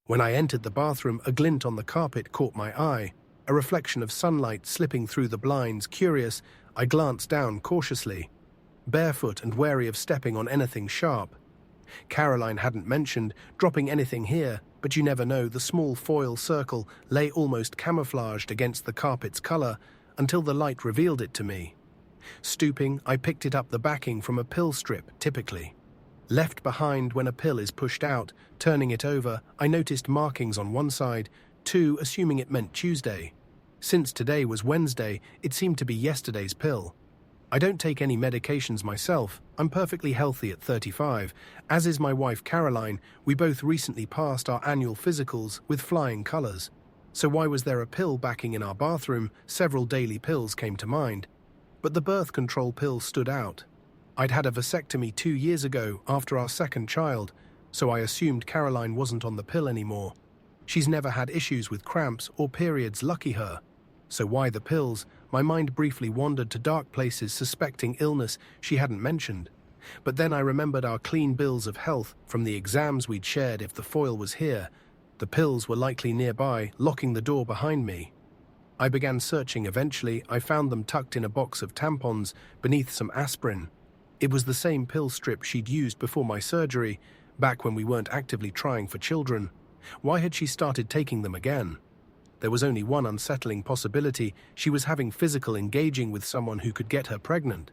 When I entered the bathroom, a glint on the carpet caught my eye, a reflection of sunlight slipping through the blinds. Curious, I glanced down cautiously, barefoot and wary of stepping on anything sharp. Caroline hadn't mentioned dropping anything here, but you never know. The small foil circle lay almost camouflaged against the carpet's color until the light revealed it to me. Stooping, I picked it up, the backing from a pill strip, typically left behind when a pill is pushed out. Turning it over, I noticed markings on one side, too, assuming it meant Tuesday. Since today was Wednesday, it seemed to be yesterday's pill. I don't take any medications myself. I'm perfectly healthy at 35, as is my wife Caroline. We both recently passed our annual physicals with flying colors. So why was there a pill backing in our bathroom? Several daily pills came to mind, but the birth control pill stood out. I'd had a vasectomy 2 years ago after our second child, so I assumed Caroline wasn't on the pill anymore. She's never had issues with cramps or periods, lucky her. So why the pills? My mind briefly wandered to dark places, suspecting illness she hadn't mentioned. But then I remembered our clean bills of health from the exams we'd shared. If the foil was here, the pills were likely nearby, locking the door behind me. I began searching. Eventually, I found them tucked in a box of tampons beneath some aspirin. It was the same pill strip she'd used before my surgery, back when we weren't actively trying for children. Why had she started taking them again? There was only one unsettling possibility: she was having physical engaging with someone who could get her pregnant.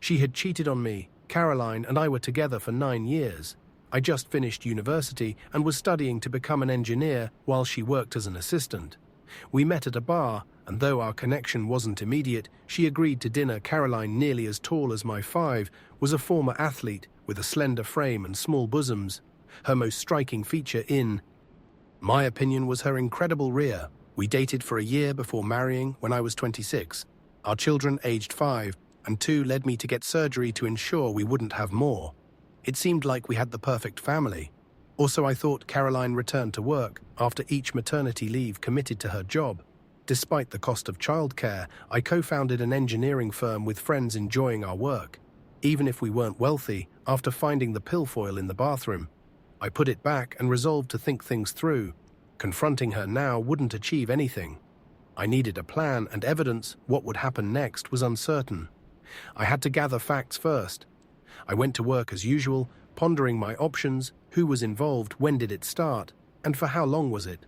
She had cheated on me. Caroline and I were together for 9 years. I just finished university and was studying to become an engineer while she worked as an assistant. We met at a bar, and though our connection wasn't immediate, she agreed to dinner. Caroline, nearly as tall as my 5, was a former athlete with a slender frame and small bosoms. Her most striking feature, in my opinion, was her incredible rear. We dated for a year before marrying when I was 26. Our children, aged 5 and 2, led me to get surgery to ensure we wouldn't have more. It seemed like we had the perfect family. Also, I thought. Caroline returned to work after each maternity leave, committed to her job. Despite the cost of childcare, I co-founded an engineering firm with friends, enjoying our work. Even if we weren't wealthy, after finding the pill foil in the bathroom, I put it back and resolved to think things through. Confronting her now wouldn't achieve anything. I needed a plan and evidence. What would happen next was uncertain. I had to gather facts first. I went to work as usual, pondering my options. Who was involved? When did it start? And for how long was it?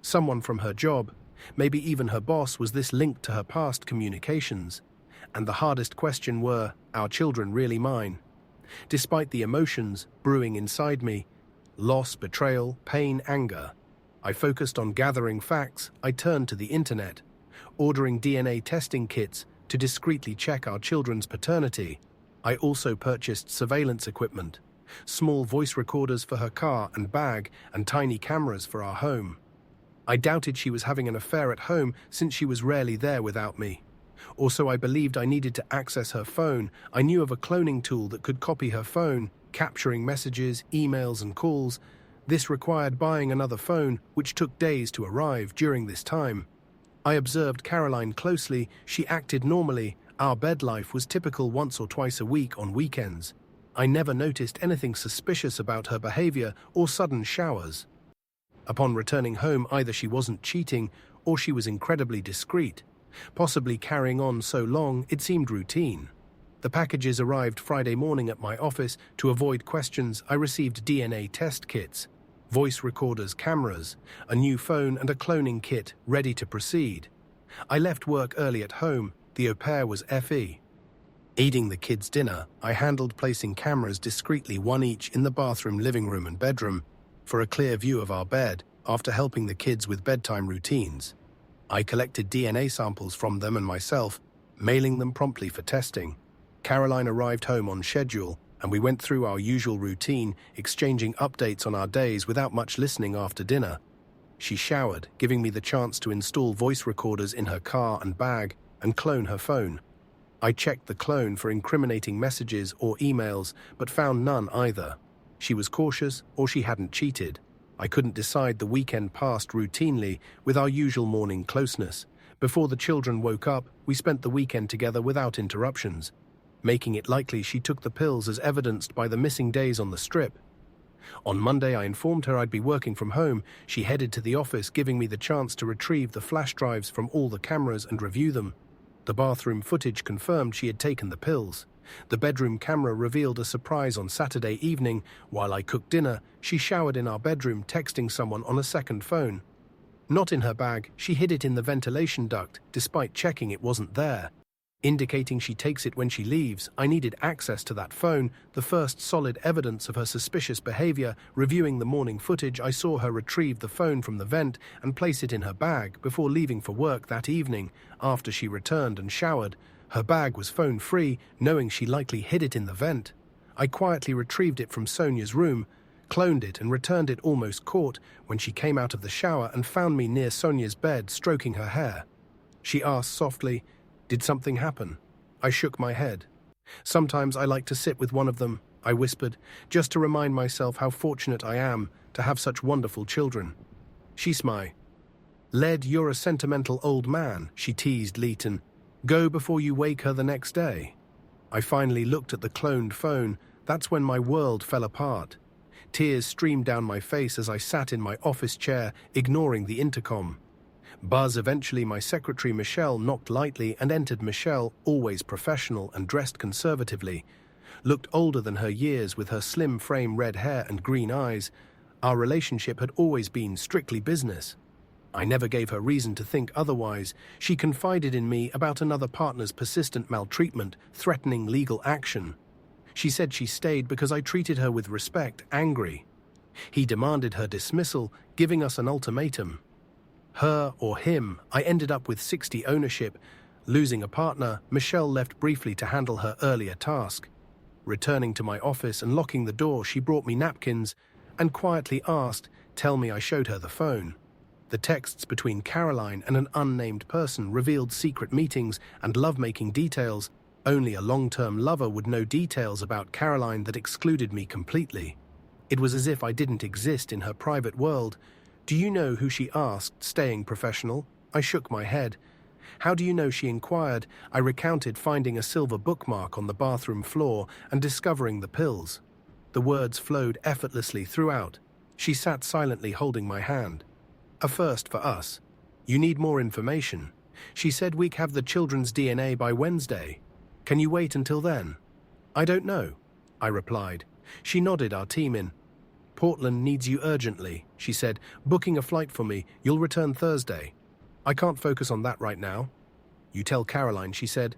Someone from her job, maybe even her boss. Was this linked to her past communications? And the hardest question: were our children really mine? Despite the emotions brewing inside me, loss, betrayal, pain, anger, I focused on gathering facts. I turned to the internet, ordering DNA testing kits to discreetly check our children's paternity. I also purchased surveillance equipment, small voice recorders for her car and bag, and tiny cameras for our home. I doubted she was having an affair at home, since she was rarely there without me. Also, I believed I needed to access her phone. I knew of a cloning tool that could copy her phone, capturing messages, emails, and calls. This required buying another phone, which took days to arrive. During this time, I observed Caroline closely. She acted normally. Our bed life was typical, once or twice a week on weekends. I never noticed anything suspicious about her behavior or sudden showers. Upon returning home, either she wasn't cheating or she was incredibly discreet, possibly carrying on so long it seemed routine. The packages arrived Friday morning at my office. To avoid questions, I received DNA test kits, voice recorders, cameras, a new phone, and a cloning kit ready to proceed. I left work early at home. The au pair was FE. Eating the kids' dinner, I handled placing cameras discreetly, one each in the bathroom, living room, and bedroom, for a clear view of our bed. After helping the kids with bedtime routines, I collected DNA samples from them and myself, mailing them promptly for testing. Caroline arrived home on schedule, and we went through our usual routine, exchanging updates on our days without much listening. After dinner, she showered, giving me the chance to install voice recorders in her car and bag and clone her phone. I checked the clone for incriminating messages or emails, but found none either. She was cautious, or she hadn't cheated. I couldn't decide. The weekend passed routinely, with our usual morning closeness. Before the children woke up, we spent the weekend together without interruptions, making it likely she took the pills, as evidenced by the missing days on the strip. On Monday, I informed her I'd be working from home. She headed to the office, giving me the chance to retrieve the flash drives from all the cameras and review them. The bathroom footage confirmed she had taken the pills. The bedroom camera revealed a surprise on Saturday evening. While I cooked dinner, she showered in our bedroom, texting someone on a second phone. Not in her bag, she hid it in the ventilation duct, despite checking it wasn't there. Indicating she takes it when she leaves, I needed access to that phone, the first solid evidence of her suspicious behavior. Reviewing the morning footage, I saw her retrieve the phone from the vent and place it in her bag before leaving for work that evening. After she returned and showered, her bag was phone-free, knowing she likely hid it in the vent. I quietly retrieved it from Sonia's room, cloned it and returned it almost caught when she came out of the shower and found me near Sonia's bed stroking her hair. She asked softly, "Did something happen?" I shook my head. "Sometimes I like to sit with one of them," I whispered, just to remind myself how fortunate I am to have such wonderful children. She smiled. "Led, you're a sentimental old man," she teased Leighton. "Go before you wake her the next day." I finally looked at the cloned phone. That's when my world fell apart. Tears streamed down my face as I sat in my office chair, ignoring the intercom. Buzz. Eventually, my secretary Michelle knocked lightly and entered. Michelle, always professional and dressed conservatively, looked older than her years with her slim frame, red hair and green eyes. Our relationship had always been strictly business. I never gave her reason to think otherwise. She confided in me about another partner's persistent maltreatment, threatening legal action. She said she stayed because I treated her with respect. Angry, he demanded her dismissal, giving us an ultimatum. Her or him. I ended up with 60 ownership. Losing a partner, Michelle left briefly to handle her earlier task. Returning to my office and locking the door, she brought me napkins and quietly asked, "Tell me I showed her the phone." The texts between Caroline and an unnamed person revealed secret meetings and lovemaking details. Only a long-term lover would know details about Caroline that excluded me completely. It was as if I didn't exist in her private world. "Do you know who?" she asked, staying professional. I shook my head. "How do you know?" she inquired. I recounted finding a silver bookmark on the bathroom floor and discovering the pills. The words flowed effortlessly throughout. She sat silently holding my hand. "A first for us. You need more information. She said we have the children's DNA by Wednesday. Can you wait until then?" "I don't know," I replied. She nodded. "Our team in Portland needs you urgently," she said, "booking a flight for me. You'll return Thursday." "I can't focus on that right now." "You tell Caroline," she said.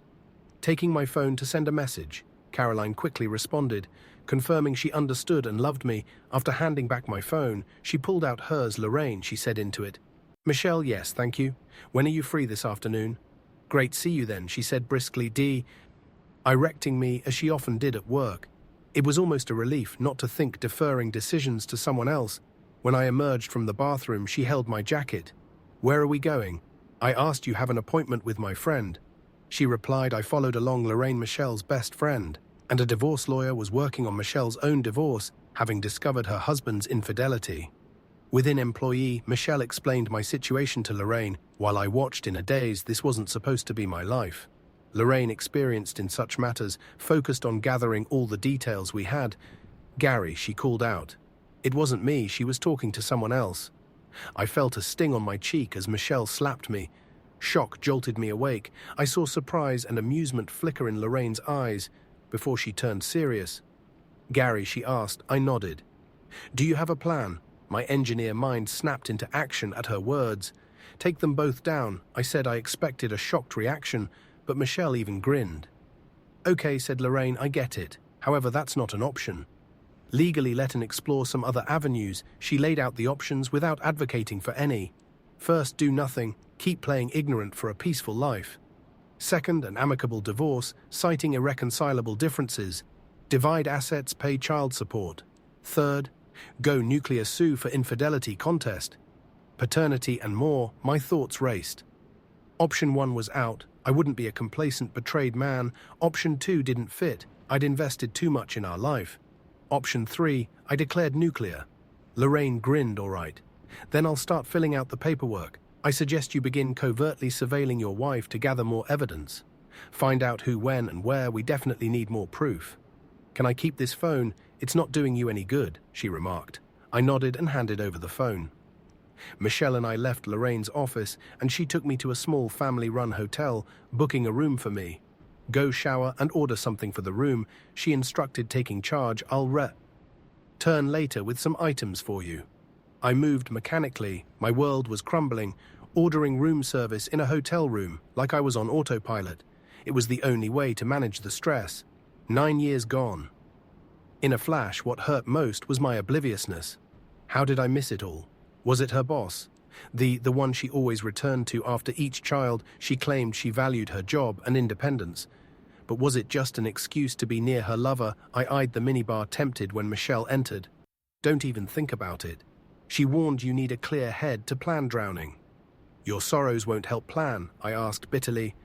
Taking my phone to send a message, Caroline quickly responded, confirming she understood and loved me. After handing back my phone, she pulled out hers. "Lorraine," she said into it. "Michelle, yes, thank you. When are you free this afternoon?" "Great, see you then," she said briskly. Directing me as she often did at work. It was almost a relief not to think deferring decisions to someone else. When I emerged from the bathroom, she held my jacket. "Where are we going?" I asked. "You have an appointment with my friend." She replied. I followed along. Lorraine, Michelle's best friend, and a divorce lawyer, was working on Michelle's own divorce, having discovered her husband's infidelity. Within employee, Michelle explained my situation to Lorraine. While I watched in a daze, this wasn't supposed to be my life. Lorraine, experienced in such matters, focused on gathering all the details we had. "Gary," she called out. It wasn't me, she was talking to someone else. I felt a sting on my cheek as Michelle slapped me. Shock jolted me awake. I saw surprise and amusement flicker in Lorraine's eyes before she turned serious. "Gary," she asked. I nodded. "Do you have a plan?" My engineer mind snapped into action at her words. "Take them both down," I said. I expected a shocked reaction, but Michelle even grinned. "Okay," said Lorraine, "I get it. However, that's not an option. Legally, let and explore some other avenues." She laid out the options without advocating for any. First, do nothing, keep playing ignorant for a peaceful life. Second, an amicable divorce, citing irreconcilable differences. Divide assets, pay child support. Third, go nuclear, sue for infidelity, contest paternity, and more. My thoughts raced. Option 1 was out. I wouldn't be a complacent, betrayed man. Option 2 didn't fit. I'd invested too much in our life. Option 3, I declared nuclear. Lorraine grinned. "All right. Then I'll start filling out the paperwork. I suggest you begin covertly surveilling your wife to gather more evidence. Find out who, when, and where. We definitely need more proof. Can I keep this phone? It's not doing you any good, she remarked. I nodded and handed over the phone. Michelle and I left Lorraine's office, and she took me to a small family-run hotel, booking a room for me. Go shower and order something for the room, she instructed, taking charge. I'll return later with some items for you. I moved mechanically, my world was crumbling, ordering room service in a hotel room, like I was on autopilot. It was the only way to manage the stress. 9 years gone. In a flash, what hurt most was my obliviousness. How did I miss it all? Was it her boss? The one she always returned to after each child? She claimed she valued her job and independence. But was it just an excuse to be near her lover? I eyed the minibar, tempted, when Michelle entered. Don't even think about it. She warned, you need a clear head to plan drowning. Your sorrows won't help plan, I asked bitterly.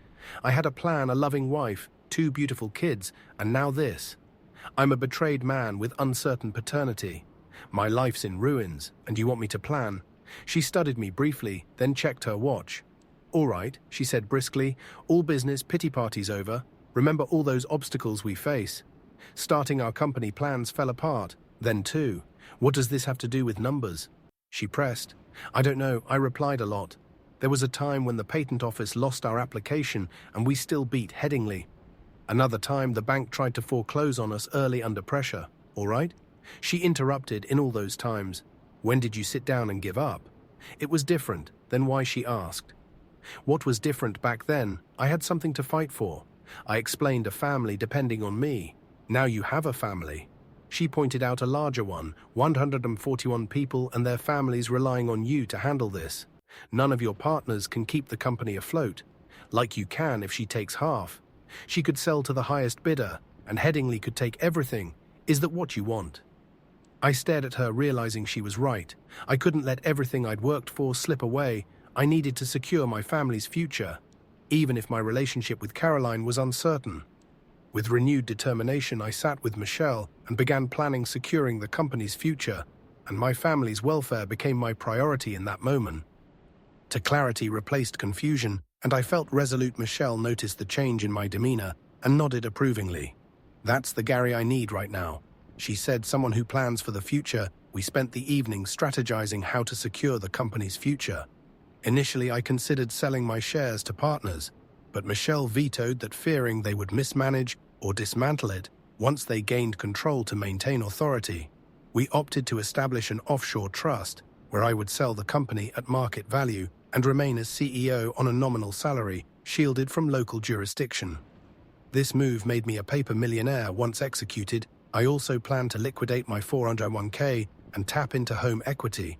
I had a plan, a loving wife, 2 beautiful kids, and now this. I'm a betrayed man with uncertain paternity. My life's in ruins, and you want me to plan? She studied me briefly, then checked her watch. All right, she said briskly, all business, pity parties over. Remember all those obstacles we face. Starting our company, plans fell apart. Then too. What does this have to do with numbers? She pressed. I don't know, I replied a lot. There was a time when the patent office lost our application and we still beat Headingley. Another time the bank tried to foreclose on us early under pressure. All right? She interrupted. In all those times, when did you sit down and give up? It was different. Then why? She asked. What was different back then? I had something to fight for. I explained, a family depending on me. Now you have a family. She pointed out, a larger one, 141 people and their families relying on you to handle this. None of your partners can keep the company afloat. Like you can if she takes half. She could sell to the highest bidder, and Headingley could take everything. Is that what you want? I stared at her, realizing she was right. I couldn't let everything I'd worked for slip away. I needed to secure my family's future, even if my relationship with Caroline was uncertain. With renewed determination, I sat with Michelle and began planning securing the company's future, and my family's welfare became my priority in that moment. To clarity replaced confusion, and I felt resolute. Michelle noticed the change in my demeanor and nodded approvingly. That's the Gary I need right now, she said, someone who plans for the future. We spent the evening strategizing how to secure the company's future. Initially, I considered selling my shares to partners, but Michelle vetoed that, fearing they would mismanage or dismantle it once they gained control to maintain authority. We opted to establish an offshore trust where I would sell the company at market value and remain as CEO on a nominal salary, shielded from local jurisdiction. This move made me a paper millionaire once executed. I also planned to liquidate my 401k and tap into home equity.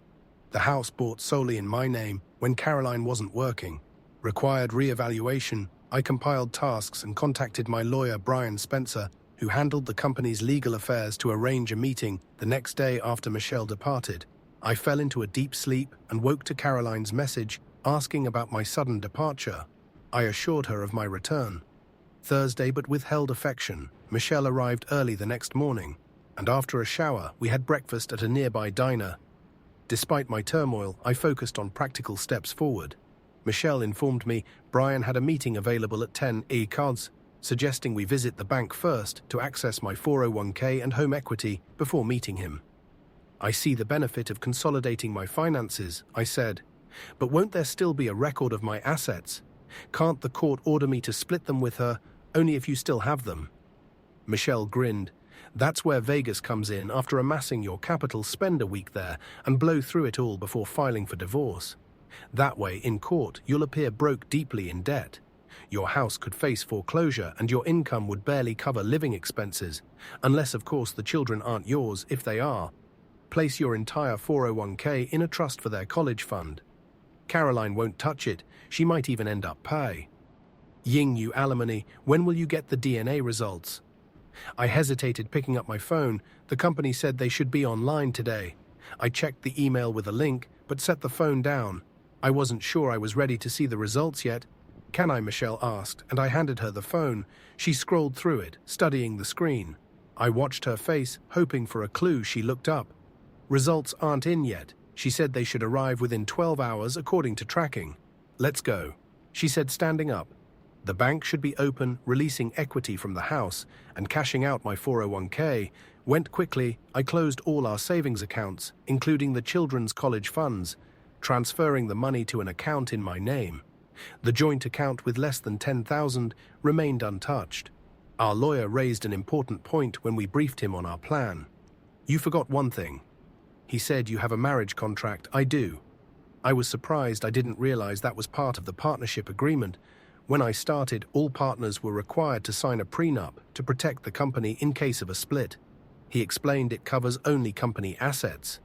The house, bought solely in my name when Caroline wasn't working, required re-evaluation. I compiled tasks and contacted my lawyer, Brian Spencer, who handled the company's legal affairs, to arrange a meeting the next day after Michelle departed. I fell into a deep sleep and woke to Caroline's message asking about my sudden departure. I assured her of my return. Thursday, but withheld affection. Michelle arrived early the next morning, and after a shower, we had breakfast at a nearby diner. Despite my turmoil, I focused on practical steps forward. Michelle informed me Brian had a meeting available at 10 cards, suggesting we visit the bank first to access my 401k and home equity before meeting him. I see the benefit of consolidating my finances, I said, but won't there still be a record of my assets? Can't the court order me to split them with her, only if you still have them? Michelle grinned. That's where Vegas comes in. After amassing your capital, spend a week there and blow through it all before filing for divorce. That way, in court, you'll appear broke, deeply in debt. Your house could face foreclosure and your income would barely cover living expenses, unless, of course, the children aren't yours. If they are, place your entire 401k in a trust for their college fund. Caroline won't touch it. She might even end up pay. Ying Yu alimony, when will you get the DNA results? I hesitated, picking up my phone. The company said they should be online today. I checked the email with a link, but set the phone down. I wasn't sure I was ready to see the results yet. Can I? Michelle asked, and I handed her the phone. She scrolled through it, studying the screen. I watched her face, hoping for a clue. She looked up. Results aren't in yet. She said they should arrive within 12 hours according to tracking. Let's go, she said, standing up. The bank should be open, releasing equity from the house, and cashing out my 401k. Went quickly. I closed all our savings accounts, including the children's college funds, transferring the money to an account in my name. The joint account with less than 10,000 remained untouched. Our lawyer raised an important point when we briefed him on our plan. "You forgot one thing." He said, "You have a marriage contract." "I do." I was surprised. I didn't realize that was part of the partnership agreement. When I started, all partners were required to sign a prenup to protect the company in case of a split. He explained it covers only company assets,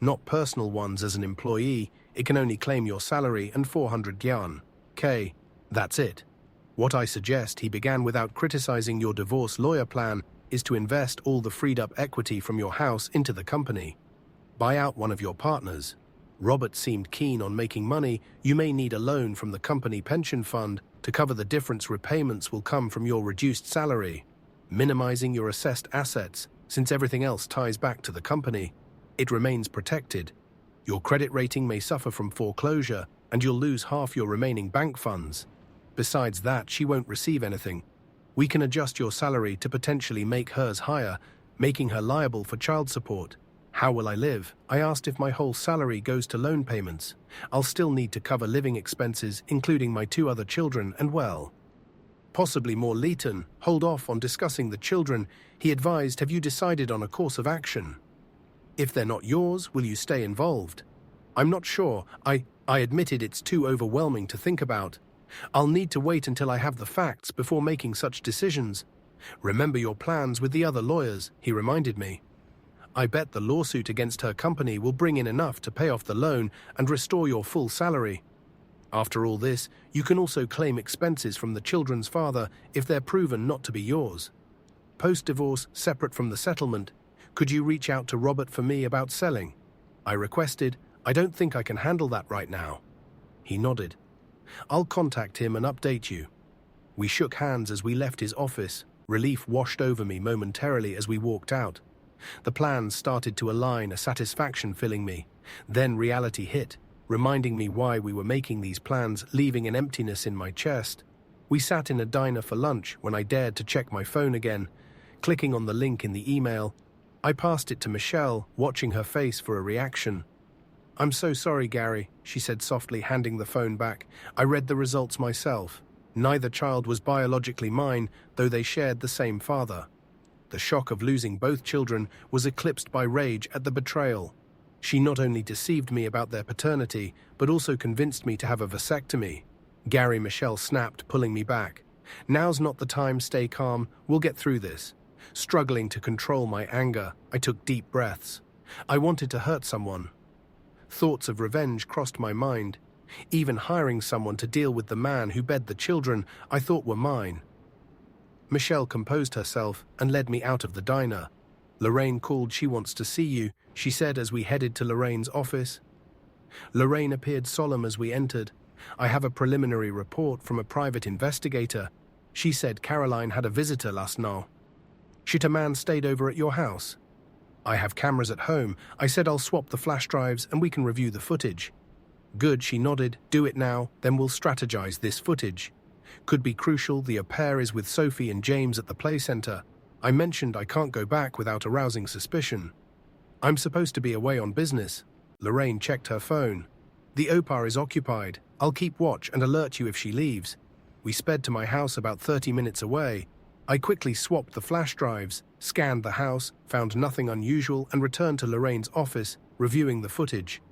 not personal ones. As an employee, it can only claim your salary and 400 yuan. That's it. What I suggest, he began without criticizing your divorce lawyer plan, is to invest all the freed up equity from your house into the company. Buy out one of your partners. Robert seemed keen on making money. You may need a loan from the company pension fund to cover the difference. Repayments will come from your reduced salary, minimizing your assessed assets. Since everything else ties back to the company, it remains protected. Your credit rating may suffer from foreclosure, and you'll lose half your remaining bank funds. Besides that, she won't receive anything. We can adjust your salary to potentially make hers higher, making her liable for child support. How will I live? I asked. If my whole salary goes to loan payments, I'll still need to cover living expenses, including my 2 other children, and possibly more. Leighton, hold off on discussing the children. He advised, have you decided on a course of action? If they're not yours, will you stay involved? I'm not sure. I admitted it's too overwhelming to think about. I'll need to wait until I have the facts before making such decisions. Remember your plans with the other lawyers, he reminded me. I bet the lawsuit against her company will bring in enough to pay off the loan and restore your full salary. After all this, you can also claim expenses from the children's father if they're proven not to be yours. Post-divorce, separate from the settlement, could you reach out to Robert for me about selling? I requested. I don't think I can handle that right now. He nodded. I'll contact him and update you. We shook hands as we left his office. Relief washed over me momentarily as we walked out. The plans started to align, a satisfaction filling me. Then reality hit, reminding me why we were making these plans, leaving an emptiness in my chest. We sat in a diner for lunch when I dared to check my phone again. Clicking on the link in the email, I passed it to Michelle, watching her face for a reaction. I'm so sorry, Gary, she said softly, handing the phone back. I read the results myself. Neither child was biologically mine, though they shared the same father. The shock of losing both children was eclipsed by rage at the betrayal. She not only deceived me about their paternity, but also convinced me to have a vasectomy. Gary, Michelle snapped, pulling me back. Now's not the time, stay calm, we'll get through this. Struggling to control my anger, I took deep breaths. I wanted to hurt someone. Thoughts of revenge crossed my mind. Even hiring someone to deal with the man who bed the children I thought were mine. Michelle composed herself and led me out of the diner. Lorraine called. She wants to see you, she said as we headed to Lorraine's office. Lorraine appeared solemn as we entered. I have a preliminary report from a private investigator. She said Caroline had a visitor last night. Should a man stayed over at your house? I have cameras at home. I said I'll swap the flash drives and we can review the footage. Good, she nodded. Do it now, then we'll strategize. This footage could be crucial. The au pair is with Sophie and James at the play center. I mentioned I can't go back without arousing suspicion. I'm supposed to be away on business. Lorraine checked her phone. The au pair is occupied. I'll keep watch and alert you if she leaves. We sped to my house about 30 minutes away. I quickly swapped the flash drives, scanned the house, found nothing unusual, and returned to Lorraine's office, reviewing the footage.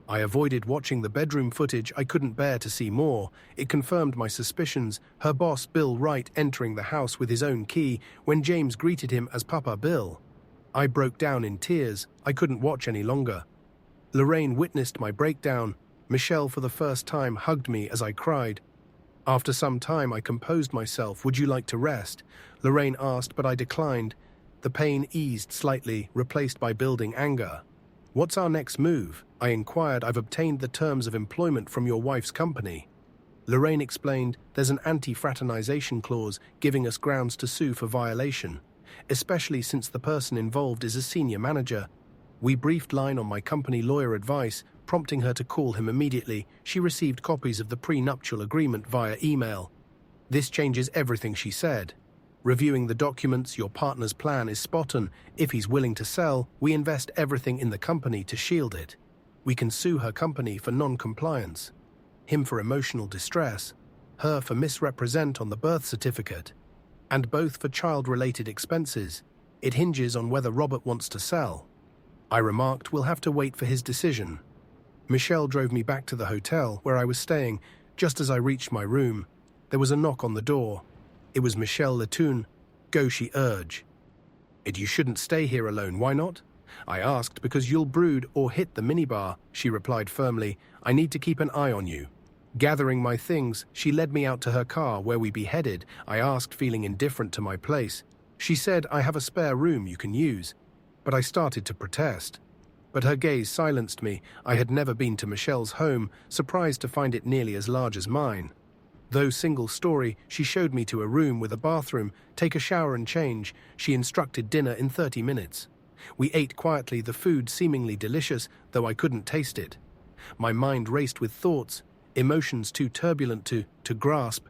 I avoided watching the bedroom footage. I couldn't bear to see more. It confirmed my suspicions. Her boss, Bill Wright, entering the house with his own key when James greeted him as Papa Bill. I broke down in tears. I couldn't watch any longer. Lorraine witnessed my breakdown. Michelle, for the first time, hugged me as I cried. After some time, I composed myself. Would you like to rest? Lorraine asked, but I declined. The pain eased slightly, replaced by building anger. What's our next move? I inquired. I've obtained the terms of employment from your wife's company. Lorraine explained, there's an anti-fraternization clause giving us grounds to sue for violation, especially since the person involved is a senior manager. We briefed line on my company lawyer advice, prompting her to call him immediately. She received copies of the prenuptial agreement via email. This changes everything, she said. Reviewing the documents, your partner's plan is spot on. If he's willing to sell, we invest everything in the company to shield it. We can sue her company for non-compliance, him for emotional distress, her for misrepresent on the birth certificate, and both for child-related expenses. It hinges on whether Robert wants to sell. I remarked, we'll have to wait for his decision. Michelle drove me back to the hotel where I was staying. Just as I reached my room, there was a knock on the door. It was Michelle Latoun. Go, she urged. You shouldn't stay here alone, why not? I asked. Because you'll brood or hit the minibar, she replied firmly. I need to keep an eye on you. Gathering my things, she led me out to her car. Where we be headed? I asked, feeling indifferent to my place. She said, I have a spare room you can use. But I started to protest. But her gaze silenced me. I had never been to Michelle's home, surprised to find it nearly as large as mine. Though single-story, she showed me to a room with a bathroom. Take a shower and change. She instructed dinner in 30 minutes. We ate quietly, the food seemingly delicious, though I couldn't taste it. My mind raced with thoughts, emotions too turbulent to grasp.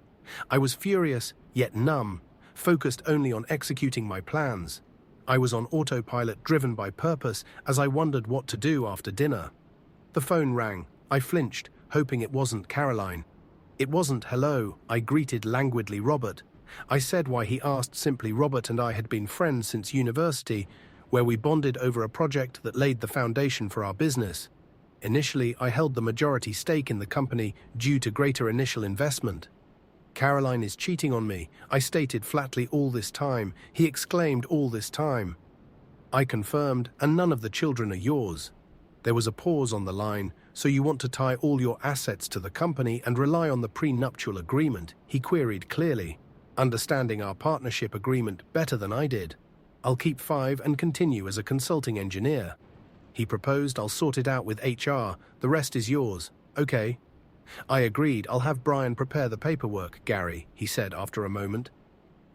I was furious, yet numb, focused only on executing my plans. I was on autopilot, driven by purpose, as I wondered what to do after dinner. The phone rang. I flinched, hoping it wasn't Caroline. It wasn't. Hello, I greeted languidly. Robert. I said why. He asked simply. Robert and I had been friends since university, where we bonded over a project that laid the foundation for our business. Initially, I held the majority stake in the company due to greater initial investment. Caroline is cheating on me, I stated flatly. All this time, he exclaimed. All this time. I confirmed. And none of the children are yours. There was a pause on the line. So you want to tie all your assets to the company and rely on the prenuptial agreement? He queried clearly, understanding our partnership agreement better than I did. I'll keep 5 and continue as a consulting engineer. He proposed. I'll sort it out with HR. The rest is yours. Okay. I agreed. I'll have Brian prepare the paperwork, Gary, he said after a moment.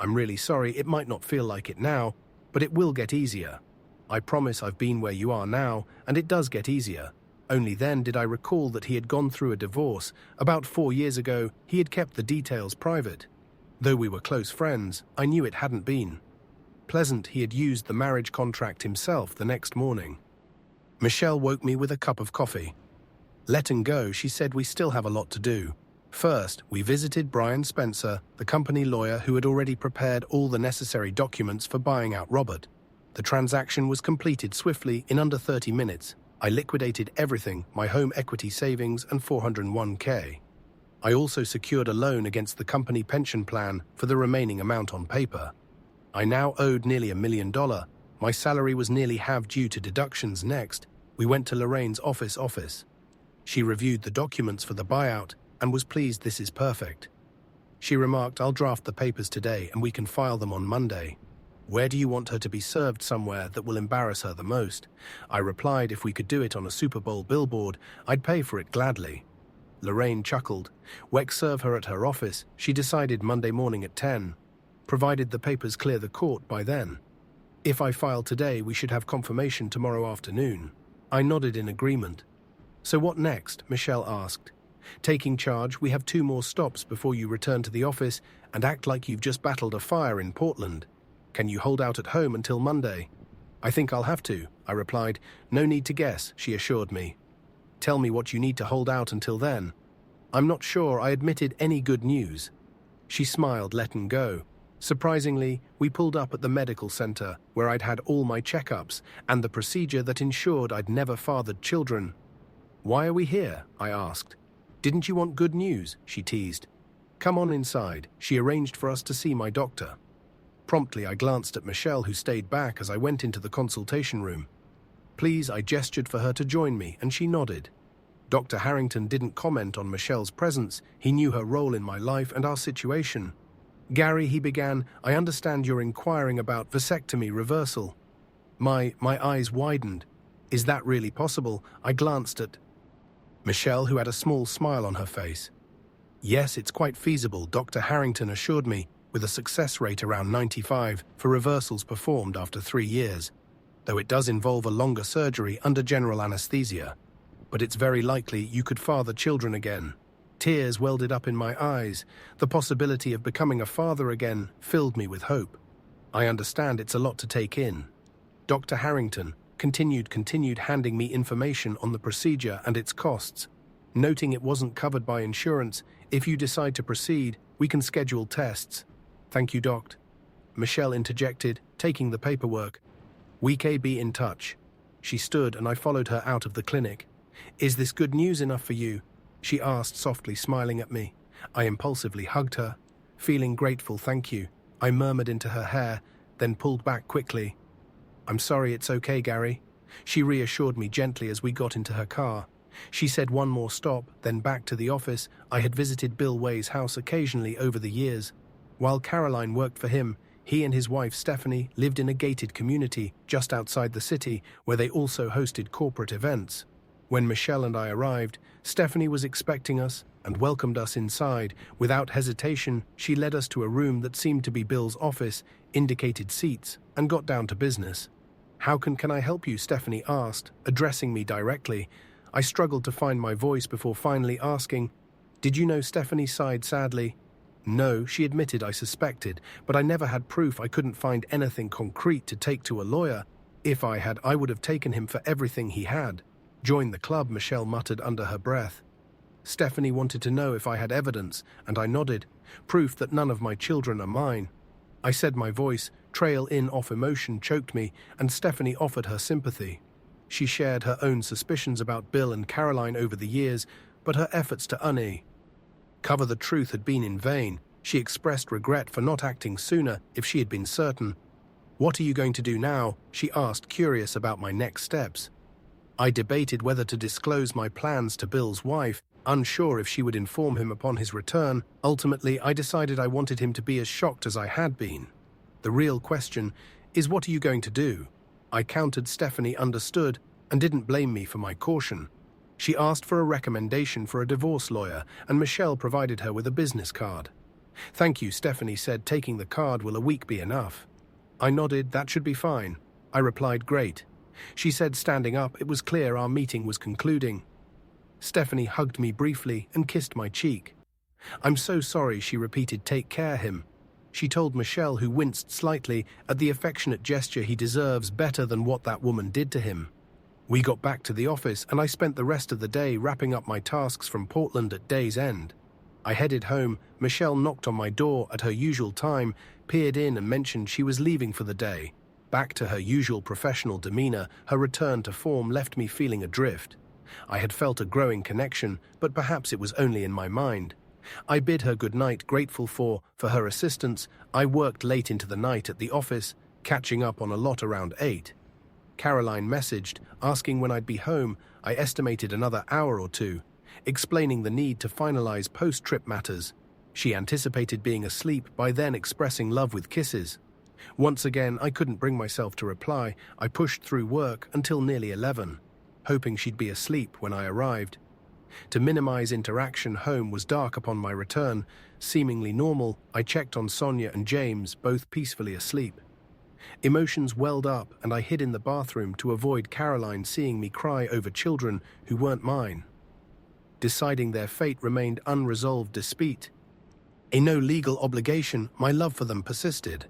I'm really sorry. It might not feel like it now, but it will get easier. I promise. I've been where you are now, and it does get easier. Only then did I recall that he had gone through a divorce. About 4 years ago, he had kept the details private. Though we were close friends, I knew it hadn't been pleasant. He had used the marriage contract himself the next morning. Michelle woke me with a cup of coffee. Letting go, she said, we still have a lot to do. First, we visited Brian Spencer, the company lawyer who had already prepared all the necessary documents for buying out Robert. The transaction was completed swiftly in under 30 minutes. I liquidated everything, my home equity savings and 401k. I also secured a loan against the company pension plan for the remaining amount on paper. I now owed nearly $1 million. My salary was nearly half due to deductions. Next, we went to Lorraine's office. She reviewed the documents for the buyout and was pleased. This is perfect. She remarked, I'll draft the papers today and we can file them on Monday. Where do you want her to be served? Somewhere that will embarrass her the most. I replied, if we could do it on a Super Bowl billboard, I'd pay for it gladly. Lorraine chuckled. Weck serve her at her office. She decided Monday morning at 10. Provided the papers clear the court by then. If I file today, we should have confirmation tomorrow afternoon. I nodded in agreement. So what next? Michelle asked. Taking charge, we have 2 more stops before you return to the office and act like you've just battled a fire in Portland. Can you hold out at home until Monday? I think I'll have to, I replied. No need to guess, she assured me. Tell me what you need to hold out until then. I'm not sure, I admitted. Any good news? She smiled, letting go. Surprisingly, we pulled up at the medical center where I'd had all my checkups and the procedure that ensured I'd never fathered children. Why are we here? I asked. Didn't you want good news? She teased. Come on inside. She arranged for us to see my doctor. Promptly, I glanced at Michelle, who stayed back as I went into the consultation room. Please, I gestured for her to join me, and she nodded. Dr. Harrington didn't comment on Michelle's presence. He knew her role in my life and our situation. Gary, he began, I understand you're inquiring about vasectomy reversal. My eyes widened. Is that really possible? I glanced at Michelle, who had a small smile on her face. Yes, it's quite feasible, Dr. Harrington assured me, with a success rate around 95 for reversals performed after 3 years, though it does involve a longer surgery under general anesthesia. But it's very likely you could father children again. Tears welded up in my eyes. The possibility of becoming a father again filled me with hope. I understand it's a lot to take in. Dr. Harrington continued handing me information on the procedure and its costs, noting it wasn't covered by insurance. If you decide to proceed, we can schedule tests. Thank you, Doc. Michelle interjected, taking the paperwork. We can be in touch. She stood and I followed her out of the clinic. Is this good news enough for you? She asked softly, smiling at me. I impulsively hugged her. Feeling grateful, thank you. I murmured into her hair, then pulled back quickly. I'm sorry, it's okay, Gary. She reassured me gently as we got into her car. She said one more stop, then back to the office. I had visited Bill Way's house occasionally over the years. While Caroline worked for him, he and his wife Stephanie lived in a gated community just outside the city where they also hosted corporate events. When Michelle and I arrived, Stephanie was expecting us and welcomed us inside. Without hesitation, she led us to a room that seemed to be Bill's office, indicated seats, and got down to business. How can I help you? Stephanie asked, addressing me directly. I struggled to find my voice before finally asking, Did you know? Stephanie sighed sadly. No, she admitted. I suspected, but I never had proof. I couldn't find anything concrete to take to a lawyer. If I had, I would have taken him for everything he had. Join the club, Michelle muttered under her breath. Stephanie wanted to know if I had evidence, and I nodded, proof that none of my children are mine. I said my voice, trail in off emotion choked me, and Stephanie offered her sympathy. She shared her own suspicions about Bill and Caroline over the years, but her efforts to cover the truth had been in vain. She expressed regret for not acting sooner if she had been certain. What are you going to do now? She asked, curious about my next steps. I debated whether to disclose my plans to Bill's wife, unsure if she would inform him upon his return. Ultimately, I decided I wanted him to be as shocked as I had been. The real question is, what are you going to do? I countered. Stephanie understood and didn't blame me for my caution. She asked for a recommendation for a divorce lawyer, and Michelle provided her with a business card. Thank you, Stephanie said, taking the card. Will a week be enough? I nodded. That should be fine. I replied, great. She said, standing up. It was clear our meeting was concluding. Stephanie hugged me briefly and kissed my cheek. I'm so sorry, she repeated. Take care him. She told Michelle, who winced slightly at the affectionate gesture. He deserves better than what that woman did to him. We got back to the office and I spent the rest of the day wrapping up my tasks from Portland at day's end. I headed home. Michelle knocked on my door at her usual time, peered in and mentioned she was leaving for the day. Back to her usual professional demeanor, her return to form left me feeling adrift. I had felt a growing connection, but perhaps it was only in my mind. I bid her good night, grateful for her assistance. I worked late into the night at the office, catching up on a lot around 8. Caroline messaged, asking when I'd be home. I estimated another hour or two, explaining the need to finalize post-trip matters. She anticipated being asleep, by then expressing love with kisses. Once again, I couldn't bring myself to reply. I pushed through work until nearly 11, hoping she'd be asleep when I arrived. To minimize interaction, home was dark upon my return. Seemingly normal, I checked on Sonia and James, both peacefully asleep. Emotions welled up and I hid in the bathroom to avoid Caroline seeing me cry over children who weren't mine. Deciding their fate remained unresolved despite a no legal obligation. My love for them persisted.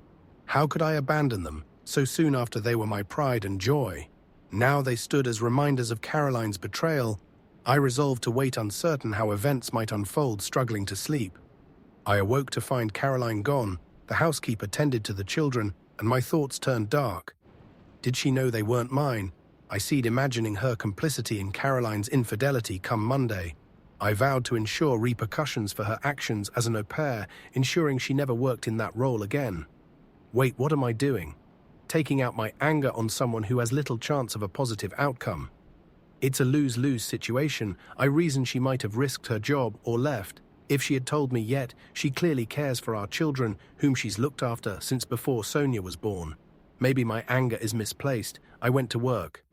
How could I abandon them so soon after they were my pride and joy? Now they stood as reminders of Caroline's betrayal. I resolved to wait, uncertain how events might unfold, struggling to sleep. I awoke to find Caroline gone. The housekeeper tended to the children, and my thoughts turned dark. Did she know they weren't mine? I ceased imagining her complicity in Caroline's infidelity come Monday. I vowed to ensure repercussions for her actions as an au pair, ensuring she never worked in that role again. Wait, what am I doing? Taking out my anger on someone who has little chance of a positive outcome. It's a lose-lose situation. I reasoned she might have risked her job or left. If she had told me yet, she clearly cares for our children, whom she's looked after since before Sonia was born. Maybe my anger is misplaced. I went to work.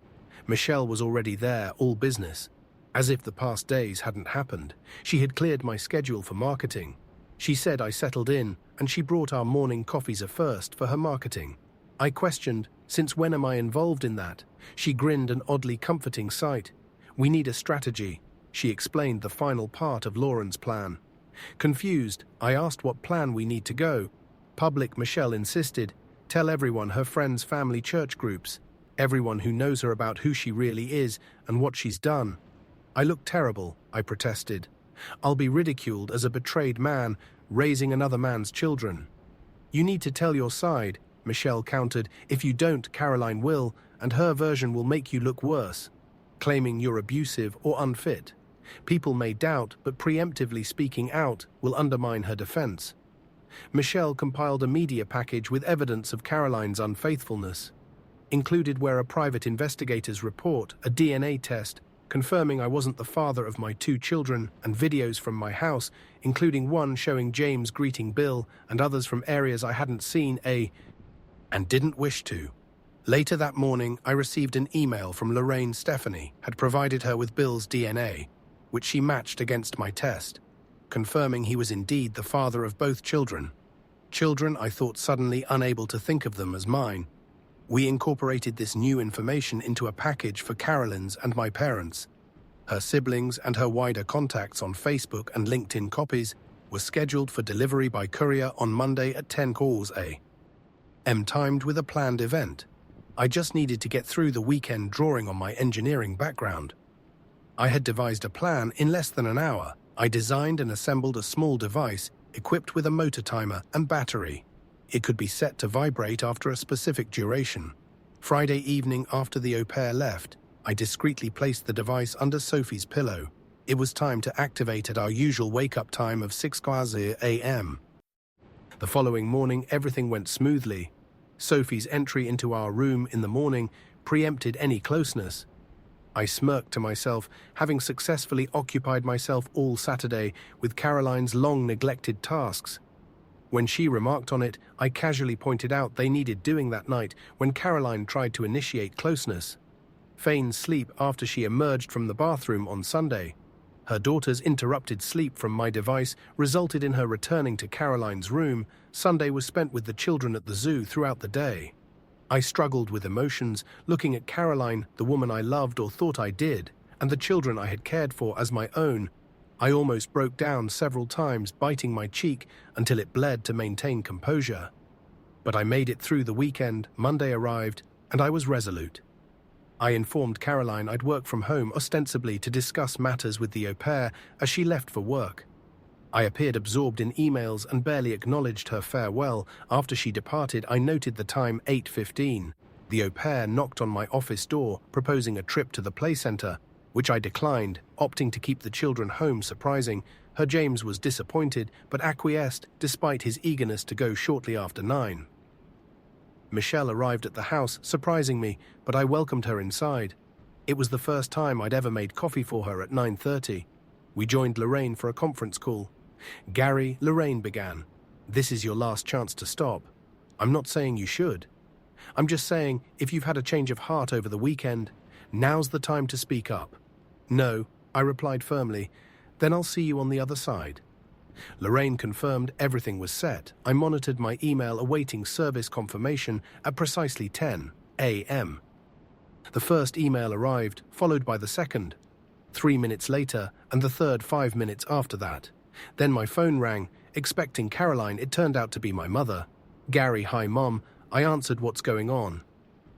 Michelle was already there, all business. As if the past days hadn't happened, she had cleared my schedule for marketing. She said I settled in, and she brought our morning coffees a first for her marketing. I questioned, since when am I involved in that? She grinned, an oddly comforting sight. We need a strategy. She explained the final part of Lauren's plan. Confused, I asked what plan we need to go. Public, Michelle insisted. Tell everyone, her friends, family, church groups. Everyone who knows her about who she really is and what she's done. I look terrible, I protested. I'll be ridiculed as a betrayed man, raising another man's children. You need to tell your side, Michelle countered. If you don't, Caroline will, and her version will make you look worse, claiming you're abusive or unfit. People may doubt, but preemptively speaking out will undermine her defense. Michelle compiled a media package with evidence of Caroline's unfaithfulness. Included were a private investigator's report, a DNA test, confirming I wasn't the father of my 2 children, and videos from my house, including one showing James greeting Bill and others from areas I hadn't seen and didn't wish to. Later that morning, I received an email from Lorraine. Stephanie had provided her with Bill's DNA, which she matched against my test, confirming he was indeed the father of both children. Children I thought suddenly unable to think of them as mine. We incorporated this new information into a package for Caroline's and my parents. Her siblings and her wider contacts on Facebook and LinkedIn copies were scheduled for delivery by courier on Monday at 10 a.m. timed with a planned event. I just needed to get through the weekend drawing on my engineering background. I had devised a plan in less than an hour. I designed and assembled a small device equipped with a motor timer and battery. It could be set to vibrate after a specific duration. Friday evening, after the au pair left, I discreetly placed the device under Sophie's pillow. It was time to activate at our usual wake-up time of 6 a.m. The following morning, everything went smoothly. Sophie's entry into our room in the morning preempted any closeness. I smirked to myself, having successfully occupied myself all Saturday with Caroline's long-neglected tasks. When she remarked on it, I casually pointed out they needed doing that night when Caroline tried to initiate closeness. Feign sleep after she emerged from the bathroom on Sunday. Her daughter's interrupted sleep from my device resulted in her returning to Caroline's room. Sunday was spent with the children at the zoo throughout the day. I struggled with emotions, looking at Caroline, the woman I loved or thought I did, and the children I had cared for as my own. I almost broke down several times, biting my cheek until it bled to maintain composure. But I made it through the weekend. Monday arrived, and I was resolute. I informed Caroline I'd work from home ostensibly to discuss matters with the au pair as she left for work. I appeared absorbed in emails and barely acknowledged her farewell. After she departed, I noted the time, 8:15. The au pair knocked on my office door, proposing a trip to the play center, which I declined, opting to keep the children home. Surprising, her James was disappointed but acquiesced despite his eagerness to go shortly after 9. Michelle arrived at the house, surprising me, but I welcomed her inside. It was the first time I'd ever made coffee for her at 9:30. We joined Lorraine for a conference call. Gary, Lorraine began. This is your last chance to stop. I'm not saying you should. I'm just saying, if you've had a change of heart over the weekend, now's the time to speak up. No, I replied firmly. Then I'll see you on the other side. Lorraine confirmed everything was set. I monitored my email awaiting service confirmation at precisely 10 a.m. The first email arrived, followed by the second, 3 minutes later, and the third 5 minutes after that. Then my phone rang, expecting Caroline. It turned out to be my mother. Gary, hi Mom. I answered, what's going on?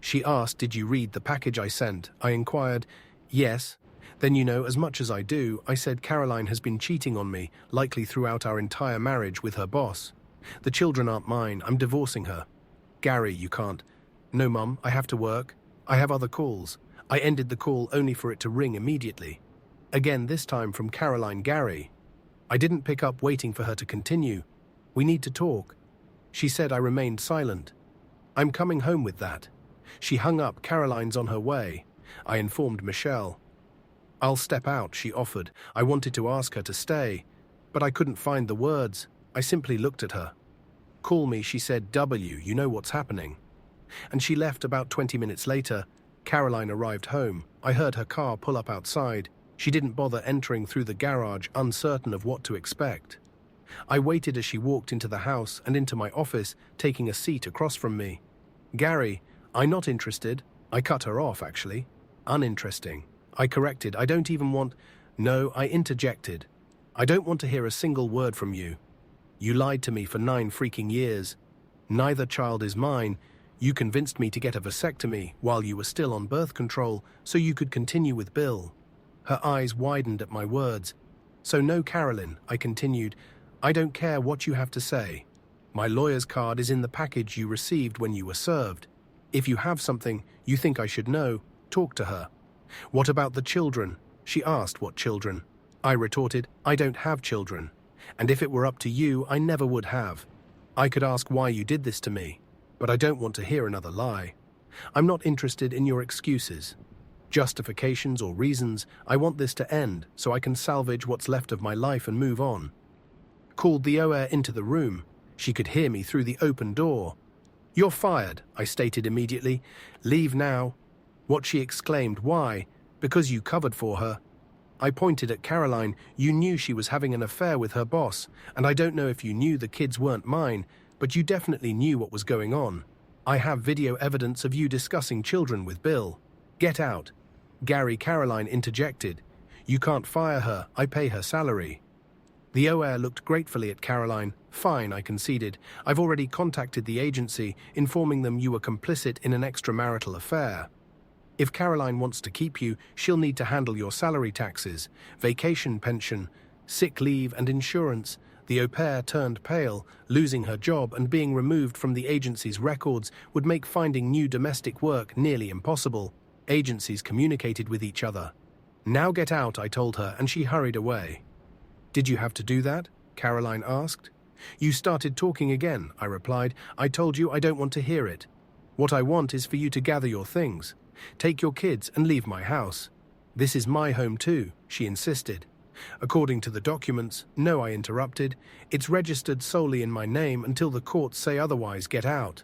She asked, did you read the package I sent? I inquired, yes. Then you know as much as I do. I said Caroline has been cheating on me, likely throughout our entire marriage with her boss. The children aren't mine. I'm divorcing her. Gary, you can't. No, Mum, I have to work. I have other calls. I ended the call only for it to ring immediately. Again, this time from Caroline. Gary. I didn't pick up, waiting for her to continue. We need to talk. She said. I remained silent. I'm coming home with that. She hung up. Caroline's on her way. I informed Michelle. I'll step out, she offered. I wanted to ask her to stay, but I couldn't find the words. I simply looked at her. Call me, she said. You know what's happening. And she left. About 20 minutes later, Caroline arrived home. I heard her car pull up outside. She didn't bother entering through the garage, uncertain of what to expect. I waited as she walked into the house and into my office, taking a seat across from me. Gary, I'm not interested. I cut her off, actually. Uninteresting. I corrected. I don't even want... No, I interjected. I don't want to hear a single word from you. You lied to me for 9 freaking years. Neither child is mine. You convinced me to get a vasectomy while you were still on birth control so you could continue with Bill. Her eyes widened at my words. So no, Carolyn, I continued. I don't care what you have to say. My lawyer's card is in the package you received when you were served. If you have something you think I should know, talk to her. What about the children? She asked what children. I retorted, I don't have children. And if it were up to you, I never would have. I could ask why you did this to me, but I don't want to hear another lie. I'm not interested in your excuses, justifications or reasons. I want this to end so I can salvage what's left of my life and move on. Called the OR into the room. She could hear me through the open door. You're fired, I stated immediately. Leave now. What, she exclaimed. Why? Because you covered for her. I pointed at Caroline. You knew she was having an affair with her boss, and I don't know if you knew the kids weren't mine, but you definitely knew what was going on. I have video evidence of you discussing children with Bill. Get out. Gary, Caroline interjected. You can't fire her. I pay her salary. The OR looked gratefully at Caroline. Fine, I conceded. I've already contacted the agency, informing them you were complicit in an extramarital affair. If Caroline wants to keep you, she'll need to handle your salary taxes, vacation pension, sick leave and insurance. The au pair turned pale. Losing her job and being removed from the agency's records would make finding new domestic work nearly impossible. Agencies communicated with each other. Now get out, I told her, and she hurried away. Did you have to do that? Caroline asked. You started talking again, I replied. I told you I don't want to hear it. What I want is for you to gather your things. Take your kids and leave my house. This is my home too, she insisted. According to the documents, no, I interrupted. It's registered solely in my name until the courts say otherwise. Get out.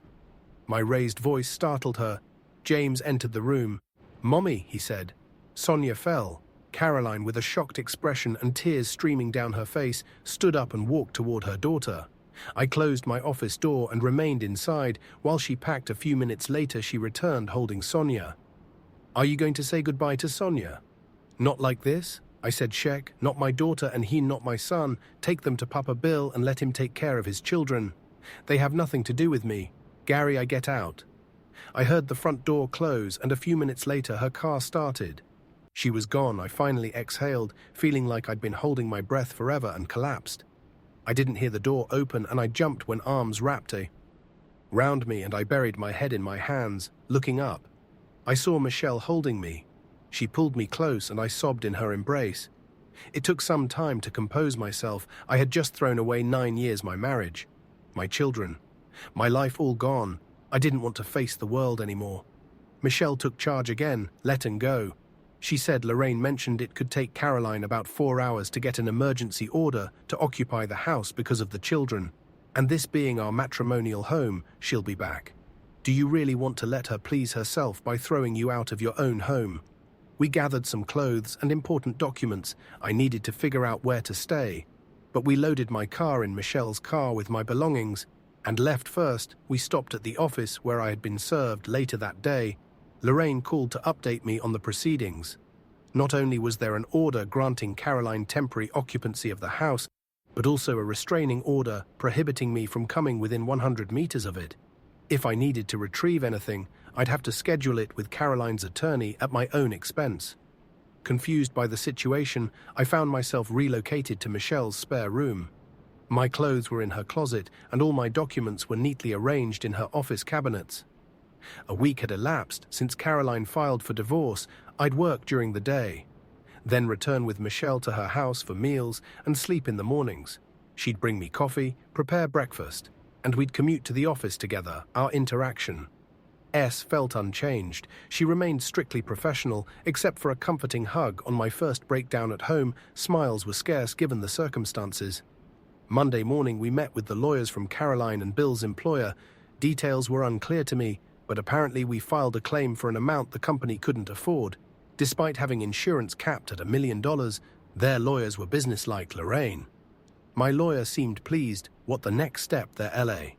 My raised voice startled her. James entered the room. Mommy, he said. Sonia fell. Caroline, with a shocked expression and tears streaming down her face, stood up and walked toward her daughter. I closed my office door and remained inside. While she packed, a few minutes later she returned holding Sonia. Are you going to say goodbye to Sonia? Not like this, I said. Sheck, not my daughter and he not my son. Take them to Papa Bill and let him take care of his children. They have nothing to do with me. Gary, I get out. I heard the front door close and a few minutes later her car started. She was gone. I finally exhaled, feeling like I'd been holding my breath forever, and collapsed. I didn't hear the door open and I jumped when arms wrapped round me and I buried my head in my hands, looking up. I saw Michelle holding me. She pulled me close and I sobbed in her embrace. It took some time to compose myself. I had just thrown away 9 years, my marriage, my children, my life all gone. I didn't want to face the world anymore. Michelle took charge again, letting go. She said Lorraine mentioned it could take Caroline about 4 hours to get an emergency order to occupy the house because of the children, and this being our matrimonial home, she'll be back. Do you really want to let her please herself by throwing you out of your own home? We gathered some clothes and important documents. I needed to figure out where to stay, but we loaded my car in Michelle's car with my belongings and left first. We stopped at the office where I had been served. Later that day, Lorraine called to update me on the proceedings. Not only was there an order granting Caroline temporary occupancy of the house, but also a restraining order prohibiting me from coming within 100 meters of it. If I needed to retrieve anything, I'd have to schedule it with Caroline's attorney at my own expense. Confused by the situation, I found myself relocated to Michelle's spare room. My clothes were in her closet, and all my documents were neatly arranged in her office cabinets. A week had elapsed since Caroline filed for divorce. I'd work during the day, then return with Michelle to her house for meals and sleep in the mornings. She'd bring me coffee, prepare breakfast, and we'd commute to the office together. Our interaction felt unchanged. She remained strictly professional, except for a comforting hug on my first breakdown at home. Smiles were scarce given the circumstances. Monday morning we met with the lawyers from Caroline and Bill's employer. Details were unclear to me, but apparently we filed a claim for an amount the company couldn't afford. Despite having insurance capped at $1 million, their lawyers were businesslike. Lorraine. My lawyer seemed pleased. What the next step? Their LA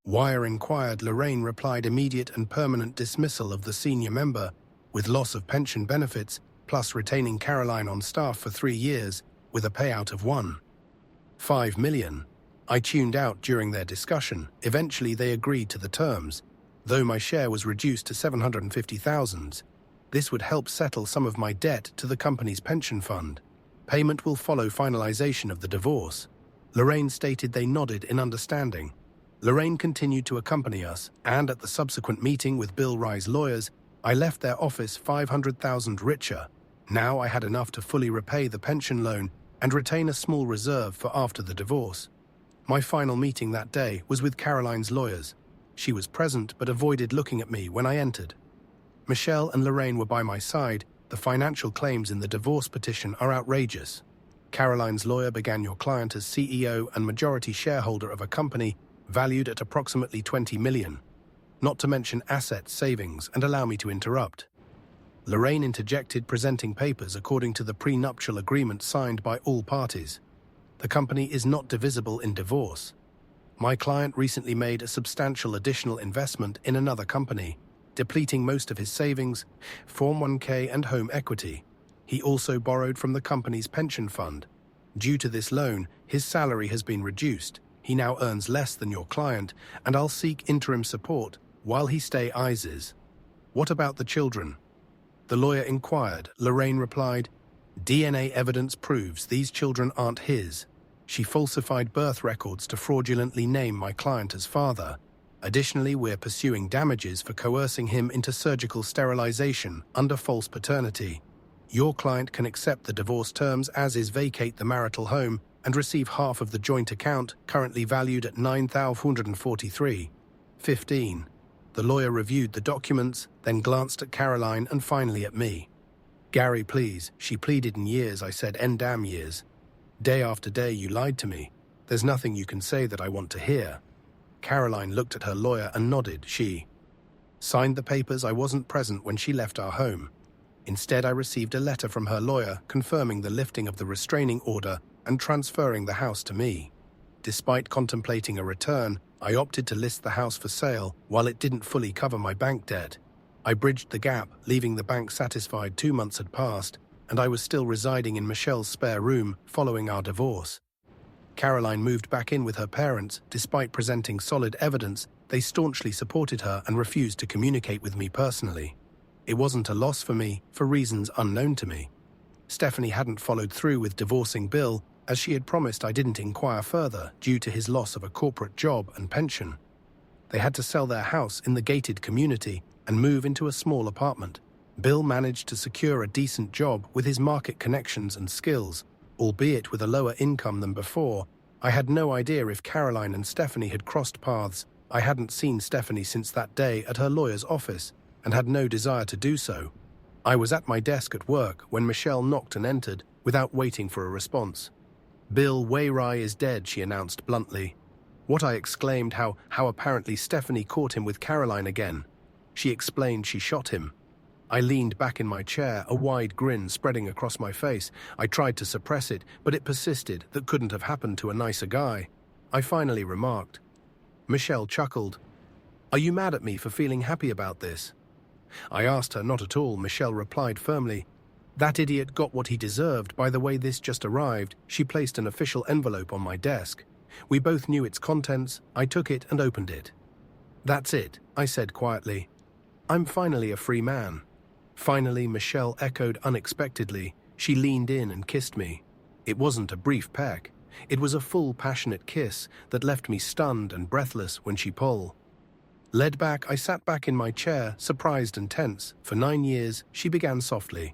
Wire inquired. Lorraine replied immediate and permanent dismissal of the senior member, with loss of pension benefits, plus retaining Caroline on staff for 3 years with a payout of $1.5 million. I tuned out during their discussion. Eventually they agreed to the terms, though my share was reduced to $750,000. This would help settle some of my debt to the company's pension fund. Payment will follow finalization of the divorce. Lorraine stated they nodded in understanding. Lorraine continued to accompany us, and at the subsequent meeting with Bill Rye's lawyers, I left their office $500,000 richer. Now I had enough to fully repay the pension loan and retain a small reserve for after the divorce. My final meeting that day was with Caroline's lawyers. She was present but avoided looking at me when I entered. Michelle and Lorraine were by my side. The financial claims in the divorce petition are outrageous. Caroline's lawyer began your client as CEO and majority shareholder of a company valued at approximately $20 million. Not to mention assets, savings, and allow me to interrupt. Lorraine interjected, presenting papers according to the prenuptial agreement signed by all parties. The company is not divisible in divorce. My client recently made a substantial additional investment in another company, depleting most of his savings, 401k and home equity. He also borrowed from the company's pension fund. Due to this loan, his salary has been reduced. He now earns less than your client, and I'll seek interim support while he stays ISIS. What about the children? The lawyer inquired. Lorraine replied, DNA evidence proves these children aren't his. She falsified birth records to fraudulently name my client as father. Additionally, we're pursuing damages for coercing him into surgical sterilization under false paternity. Your client can accept the divorce terms as is, vacate the marital home and receive half of the joint account, currently valued at $9,443.15. The lawyer reviewed the documents, then glanced at Caroline and finally at me. Gary, please, she pleaded. In years, I said, damn years. Day after day you lied to me. There's nothing you can say that I want to hear. Caroline looked at her lawyer and nodded. She signed the papers. I wasn't present when she left our home. Instead, I received a letter from her lawyer confirming the lifting of the restraining order and transferring the house to me. Despite contemplating a return, I opted to list the house for sale while it didn't fully cover my bank debt. I bridged the gap, leaving the bank satisfied. 2 months had passed, and I was still residing in Michelle's spare room following our divorce. Caroline moved back in with her parents. Despite presenting solid evidence, they staunchly supported her and refused to communicate with me personally. It wasn't a loss for me, for reasons unknown to me. Stephanie hadn't followed through with divorcing Bill, as she had promised. I didn't inquire further due to his loss of a corporate job and pension. They had to sell their house in the gated community and move into a small apartment. Bill managed to secure a decent job with his market connections and skills, albeit with a lower income than before. I had no idea if Caroline and Stephanie had crossed paths. I hadn't seen Stephanie since that day at her lawyer's office and had no desire to do so. I was at my desk at work when Michelle knocked and entered without waiting for a response. Bill Wayrai is dead, she announced bluntly. What? I exclaimed. How apparently Stephanie caught him with Caroline again. She explained she shot him. I leaned back in my chair, a wide grin spreading across my face. I tried to suppress it, but it persisted. That couldn't have happened to a nicer guy. I finally remarked. Michelle chuckled. Are you mad at me for feeling happy about this? I asked her. Not at all, Michelle replied firmly. That idiot got what he deserved. By the way, this just arrived. She placed an official envelope on my desk. We both knew its contents. I took it and opened it. That's it, I said quietly. I'm finally a free man. Finally, Michelle echoed unexpectedly. She leaned in and kissed me. It wasn't a brief peck. It was a full, passionate kiss that left me stunned and breathless when she pulled. Led back, I sat back in my chair, surprised and tense. For 9 years, she began softly.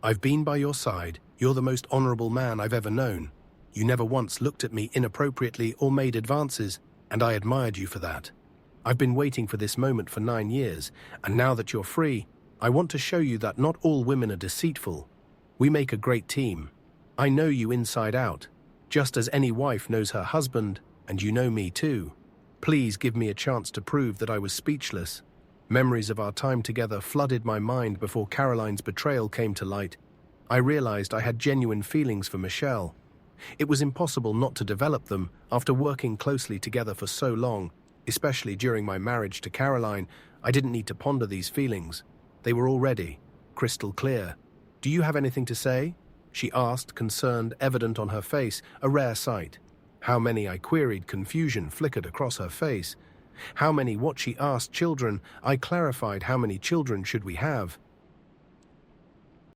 I've been by your side. You're the most honorable man I've ever known. You never once looked at me inappropriately or made advances, and I admired you for that. I've been waiting for this moment for 9 years, and now that you're free, I want to show you that not all women are deceitful. We make a great team. I know you inside out, just as any wife knows her husband, and you know me too. Please give me a chance to prove that I was speechless. Memories of our time together flooded my mind before Caroline's betrayal came to light. I realized I had genuine feelings for Michelle. It was impossible not to develop them after working closely together for so long, especially during my marriage to Caroline. I didn't need to ponder these feelings. They were already crystal clear. "Do you have anything to say?" she asked, concerned evident on her face, a rare sight. How many, I queried, confusion flickered across her face. How many, what she asked, children? I clarified, how many children should we have?